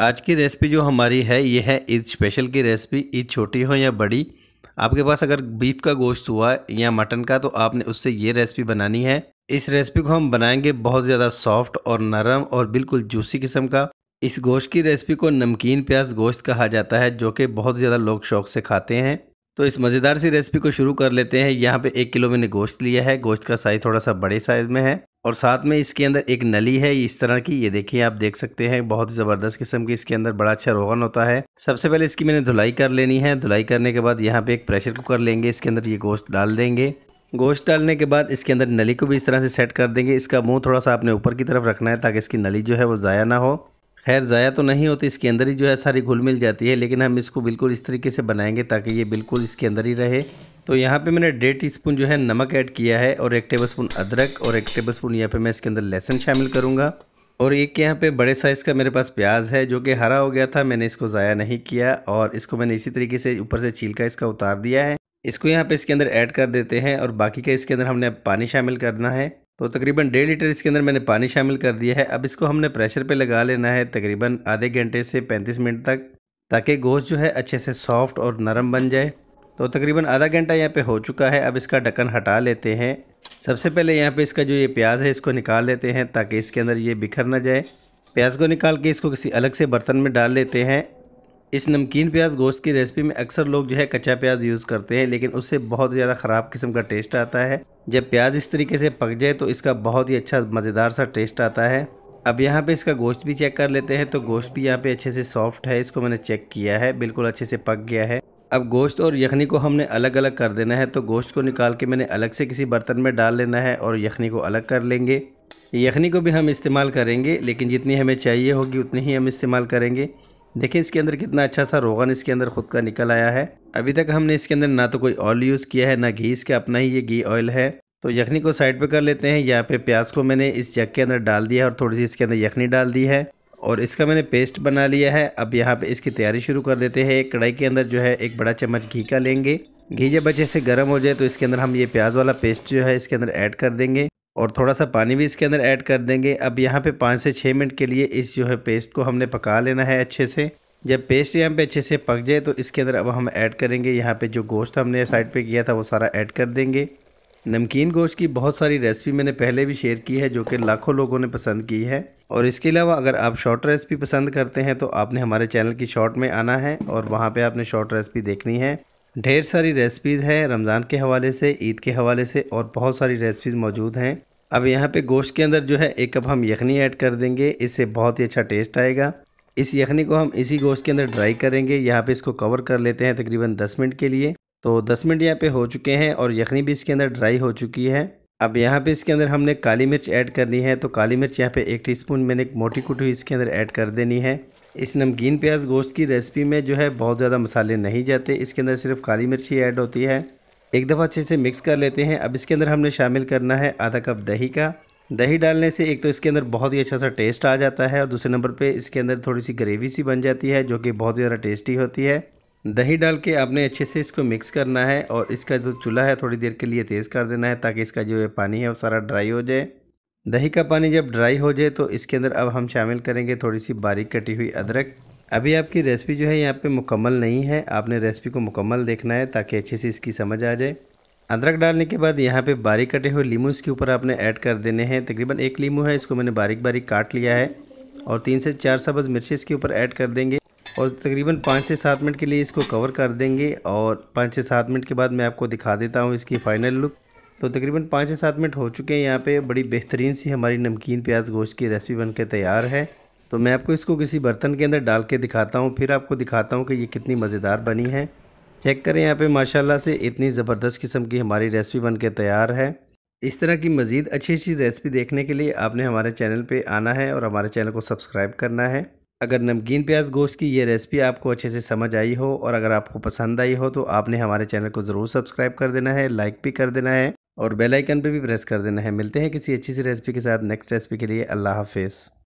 आज की रेसिपी जो हमारी है ये है ईद स्पेशल की रेसिपी। ईद छोटी हो या बड़ी, आपके पास अगर बीफ का गोश्त हुआ या मटन का तो आपने उससे ये रेसिपी बनानी है। इस रेसिपी को हम बनाएंगे बहुत ज़्यादा सॉफ्ट और नरम और बिल्कुल जूसी किस्म का। इस गोश्त की रेसिपी को नमकीन प्याज गोश्त कहा जाता है, जो कि बहुत ज़्यादा लोग शौक से खाते हैं। तो इस मज़ेदार सी रेसिपी को शुरू कर लेते हैं। यहाँ पे 1 किलो मैंने गोश्त लिया है। गोश्त का साइज़ थोड़ा सा बड़े साइज़ में है और साथ में इसके अंदर एक नली है इस तरह की। ये देखिए, आप देख सकते हैं, बहुत ही ज़बरदस्त किस्म की इसके अंदर बड़ा अच्छा रोगन होता है। सबसे पहले इसकी मैंने धुलाई कर लेनी है। धुलाई करने के बाद यहाँ पे एक प्रेशर कुकर लेंगे, इसके अंदर ये गोश्त डाल देंगे। गोश्त डालने के बाद इसके अंदर नली को भी इस तरह से सेट कर देंगे। इसका मुंह थोड़ा सा आपने ऊपर की तरफ रखना है ताकि इसकी नली जो है वो ज़ाया ना हो। खैर, ज़ाया तो नहीं होती, इसके अंदर ही जो है सारी घुल मिल जाती है, लेकिन हम इसको बिल्कुल इस तरीके से बनाएंगे ताकि ये बिल्कुल इसके अंदर ही रहे। तो यहाँ पे मैंने 1.5 टीस्पून जो है नमक ऐड किया है और 1 टेबलस्पून अदरक और 1 टेबलस्पून यहाँ पे मैं इसके अंदर लहसुन शामिल करूँगा। और एक यहाँ पे बड़े साइज़ का मेरे पास प्याज है जो कि हरा हो गया था, मैंने इसको ज़ाया नहीं किया और इसको मैंने इसी तरीके से ऊपर से छिलका इसका उतार दिया है। इसको यहाँ पे इसके अंदर ऐड कर देते हैं और बाकी का इसके अंदर हमने पानी शामिल करना है। तो तकरीबन 1.5 लीटर इसके अंदर मैंने पानी शामिल कर दिया है। अब इसको हमने प्रेशर पे लगा लेना है तकरीबन आधे घंटे से 35 मिनट तक, ताकि गोश्त जो है अच्छे से सॉफ्ट और नरम बन जाए। तो तकरीबन आधा घंटा यहाँ पे हो चुका है। अब इसका ढक्कन हटा लेते हैं। सबसे पहले यहाँ पे इसका जो ये प्याज है इसको निकाल लेते हैं ताकि इसके अंदर ये बिखर ना जाए। प्याज को निकाल के इसको किसी अलग से बर्तन में डाल लेते हैं। इस नमकीन प्याज गोश्त की रेसिपी में अक्सर लोग जो है कच्चा प्याज यूज़ करते हैं, लेकिन उससे बहुत ज़्यादा ख़राब किस्म का टेस्ट आता है। जब प्याज इस तरीके से पक जाए तो इसका बहुत ही अच्छा मज़ेदार सा टेस्ट आता है। अब यहाँ पे इसका गोश्त भी चेक कर लेते हैं। तो गोश्त भी यहाँ पे अच्छे से सॉफ्ट है, इसको मैंने चेक किया है, बिल्कुल अच्छे से पक गया है। अब गोश्त और यखनी को हमने अलग अलग कर देना है। तो गोश्त को निकाल के मैंने अलग से किसी बर्तन में डाल लेना है और यखनी को अलग कर लेंगे। यखनी को भी हम इस्तेमाल करेंगे, लेकिन जितनी हमें चाहिए होगी उतनी ही हम इस्तेमाल करेंगे। देखिए इसके अंदर कितना अच्छा सा रोगन इसके अंदर खुद का निकल आया है। अभी तक हमने इसके अंदर ना तो कोई ऑयल यूज़ किया है ना घी, इसका अपना ही ये घी ऑयल है। तो यखनी को साइड पे कर लेते हैं। यहाँ पे प्याज को मैंने इस जग के अंदर डाल दिया है और थोड़ी सी इसके अंदर यखनी डाल दी है और इसका मैंने पेस्ट बना लिया है। अब यहाँ पे इसकी तैयारी शुरू कर देते हैं। एक कढ़ाई के अंदर जो है 1 बड़ा चम्मच घी का लेंगे। घी जब अच्छे से गर्म हो जाए तो इसके अंदर हम ये प्याज वाला पेस्ट जो है इसके अंदर ऐड कर देंगे और थोड़ा सा पानी भी इसके अंदर ऐड कर देंगे। अब यहाँ पे 5 से 6 मिनट के लिए इस जो है पेस्ट को हमने पका लेना है अच्छे से। जब पेस्ट यहाँ पे अच्छे से पक जाए तो इसके अंदर अब हम ऐड करेंगे यहाँ पे जो गोश्त हमने साइड पे किया था वो सारा ऐड कर देंगे। नमकीन गोश्त की बहुत सारी रेसिपी मैंने पहले भी शेयर की है जो कि लाखों लोगों ने पसंद की है। और इसके अलावा अगर आप शॉर्ट रेसिपी पसंद करते हैं तो आपने हमारे चैनल की शॉर्ट में आना है और वहाँ पे आपने शॉर्ट रेसिपी देखनी है। ढेर सारी रेसिपीज़ है रमज़ान के हवाले से, ईद के हवाले से और बहुत सारी रेसिपीज़ मौजूद हैं। अब यहाँ पे गोश्त के अंदर जो है 1 कप हम यखनी ऐड कर देंगे, इससे बहुत ही अच्छा टेस्ट आएगा। इस यखनी को हम इसी गोश्त के अंदर ड्राई करेंगे। यहाँ पे इसको कवर कर लेते हैं तकरीबन 10 मिनट के लिए। तो 10 मिनट यहाँ पे हो चुके हैं और यखनी भी इसके अंदर ड्राई हो चुकी है। अब यहाँ पे इसके अंदर हमने काली मिर्च ऐड करनी है। तो काली मिर्च यहाँ पे 1 टीस्पून मैंने एक मोटी कुटी इसके अंदर ऐड कर देनी है। इस नमकीन प्याज गोश्त की रेसिपी में जो है बहुत ज़्यादा मसाले नहीं जाते, इसके अंदर सिर्फ काली मिर्च ही ऐड होती है। एक दफ़ा अच्छे से मिक्स कर लेते हैं। अब इसके अंदर हमने शामिल करना है आधा कप दही का। दही डालने से एक तो इसके अंदर बहुत ही अच्छा सा टेस्ट आ जाता है और दूसरे नंबर पे इसके अंदर थोड़ी सी ग्रेवी सी बन जाती है जो कि बहुत ज़्यादा टेस्टी होती है। दही डाल के आपने अच्छे से इसको मिक्स करना है और इसका जो चूल्हा है थोड़ी देर के लिए तेज़ कर देना है ताकि इसका जो पानी है वो सारा ड्राई हो जाए। दही का पानी जब ड्राई हो जाए तो इसके अंदर अब हम शामिल करेंगे थोड़ी सी बारीक कटी हुई अदरक। अभी आपकी रेसिपी जो है यहाँ पे मुकम्मल नहीं है, आपने रेसिपी को मुकम्मल देखना है ताकि अच्छे से इसकी समझ आ जाए। अदरक डालने के बाद यहाँ पे बारीक कटे हुए लीमू इसके ऊपर आपने ऐड कर देने हैं। तकरीबन 1 लीमू है, इसको मैंने बारीक बारीक काट लिया है और 3 से 4 सब्ज़ मिर्ची इसके ऊपर ऐड कर देंगे और तकरीबन 5 से 7 मिनट के लिए इसको कवर कर देंगे। और 5 से 7 मिनट के बाद मैं आपको दिखा देता हूँ इसकी फ़ाइनल लुक। तो तकरीबन 5 से 7 मिनट हो चुके हैं। यहाँ पे बड़ी बेहतरीन सी हमारी नमकीन प्याज गोश्त की रेसिपी बन के तैयार है। तो मैं आपको इसको किसी बर्तन के अंदर डाल के दिखाता हूँ, फिर आपको दिखाता हूँ कि ये कितनी मज़ेदार बनी है। चेक करें यहाँ पे माशाल्लाह से इतनी ज़बरदस्त किस्म की हमारी रेसिपी बन के तैयार है। इस तरह की मज़ीद अच्छी अच्छी रेसिपी देखने के लिए आपने हमारे चैनल पे आना है और हमारे चैनल को सब्सक्राइब करना है। अगर नमकीन प्याज गोश्त की ये रेसिपी आपको अच्छे से समझ आई हो और अगर आपको पसंद आई हो तो आपने हमारे चैनल को ज़रूर सब्सक्राइब कर देना है, लाइक भी कर देना है और बेल आइकन पे भी प्रेस कर देना है। मिलते हैं किसी अच्छी सी रेसिपी के साथ नेक्स्ट रेसिपी के लिए। अल्लाह हाफिज़।